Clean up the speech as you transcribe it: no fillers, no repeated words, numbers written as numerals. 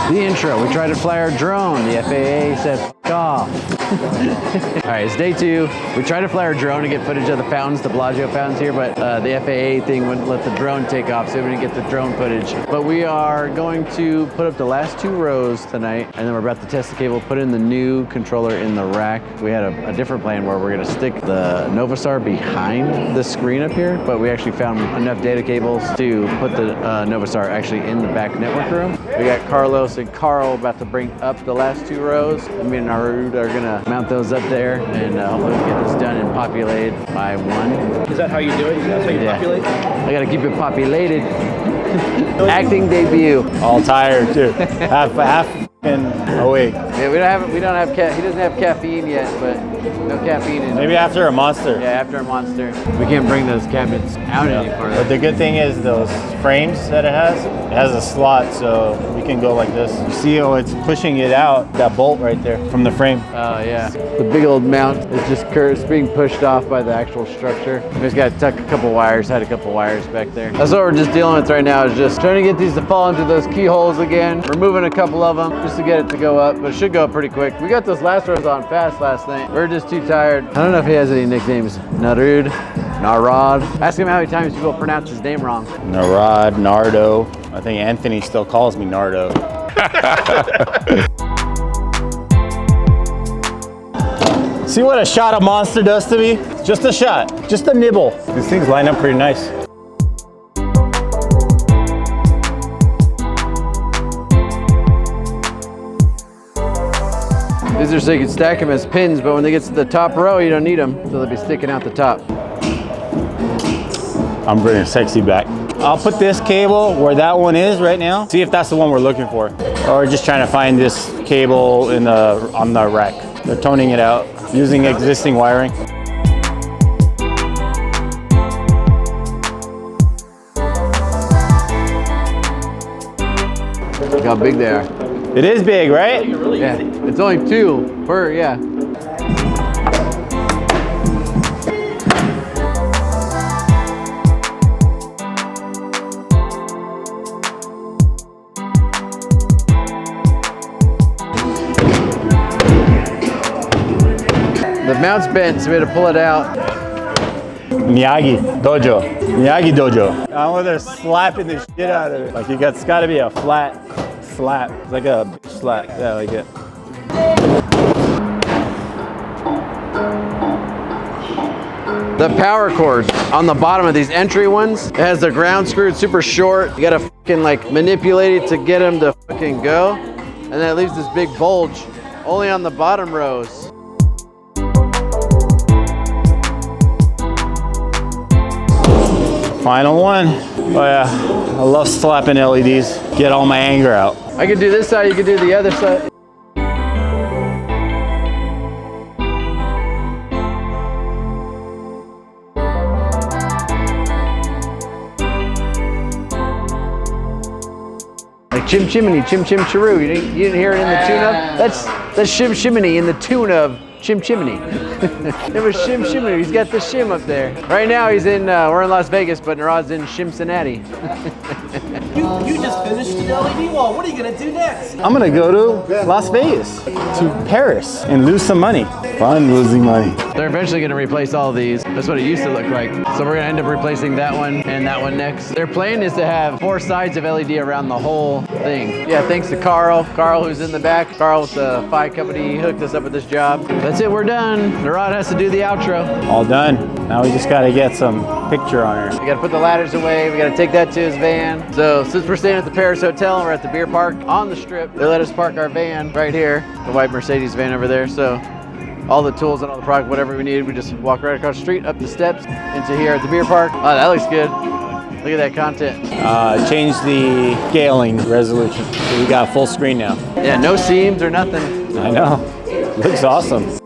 The intro, we tried to fly our drone. The FAA said, f*** off. All right, it's day 2. We tried to fly our drone to get footage of the fountains, the Bellagio fountains here, but the FAA thing wouldn't let the drone take off, so we didn't get the drone footage. But we are going to put up the last 2 rows tonight, and then we're about to test the cable, put in the new controller in the rack. We had a different plan where we're gonna stick the Novastar behind the screen up here, but we actually found enough data cables to put the Novastar actually in the back network room. We got Carlos and Carl about to bring up the last 2 rows. Me and Narud are gonna mount those up there, and hopefully we'll get this done and populated by 1. Is that how you do it? That's how you populate? I gotta keep it populated. Acting debut. All tired too. half awake. Yeah, we don't have he doesn't have caffeine yet, but no caffeine in. Maybe after a monster. Yeah, after a monster. We can't bring those cabinets out any further. But the good thing is those frames that it has a slot, so we can go like this. You see how it's pushing it out, that bolt right there from the frame. Oh yeah. The big old mount is just it's being pushed off by the actual structure. We just got to tuck a couple wires, had a couple wires back there. That's what we're just dealing with right now, is just trying to get these to fall into those keyholes again. We're moving a couple of them just to get it to go up, but it should go up pretty quick. We got those last rows on fast last night. We're just too tired. I don't know if he has any nicknames. Narud, Narad. Ask him how many times people pronounce his name wrong. Narad, Nardo. I think Anthony still calls me Nardo. See what a shot of monster does to me? Just a shot, just a nibble. These things line up pretty nice. These are so you can stack them as pins, but when they get to the top row, you don't need them, so they'll be sticking out the top. I'm bringing sexy back. I'll put this cable where that one is right now. See if that's the one we're looking for. Or just trying to find this cable on the rack. They're toning it out using existing wiring. Look how big they are. It is big, right? Yeah, it's only 2 per, yeah. The mount's bent, so we had to pull it out. Miyagi Dojo. Miyagi Dojo. I'm over there slapping the shit out of it. Like it's gotta be a flat slap. It's like a bitch slap. Yeah, like it. The power cord on the bottom of these entry ones, it has the ground screwed super short. You gotta fucking like manipulate it to get them to fucking go. And then it leaves this big bulge only on the bottom rows. Final one. Oh yeah, I love slapping LEDs. Get all my anger out. I could do this side, you could do the other side. Like chim chimney, chim chim chiroo. You didn't hear it in the tune of? That's shim shiminy in the tune of Chim Chimney. It was Shim Shimney. He's got the shim up there. Right now he's in, we're in Las Vegas, but Narad's in Cincinnati. You just finished the LED wall. What are you gonna do next? I'm gonna go to Las Vegas, to Paris, and lose some money. Fun losing money. They're eventually gonna replace all these. That's what it used to look like. So we're gonna end up replacing that one and that one next. Their plan is to have 4 sides of LED around the whole thing. Yeah, thanks to Carl. Carl, who's in the back. Carl with the Phi Company, he hooked us up with this job. That's it, we're done. Narad has to do the outro. All done. Now we just gotta get some picture on her. We gotta put the ladders away. We gotta take that to his van. So since we're staying at the Paris Hotel and we're at the beer park on the strip, they let us park our van right here, the white Mercedes van over there. So all the tools and all the product, whatever we needed, we just walk right across the street, up the steps, into here at the beer park. Oh, that looks good. Look at that content. Change the scaling resolution. So we got full screen now. Yeah, no seams or nothing. I know. Looks awesome.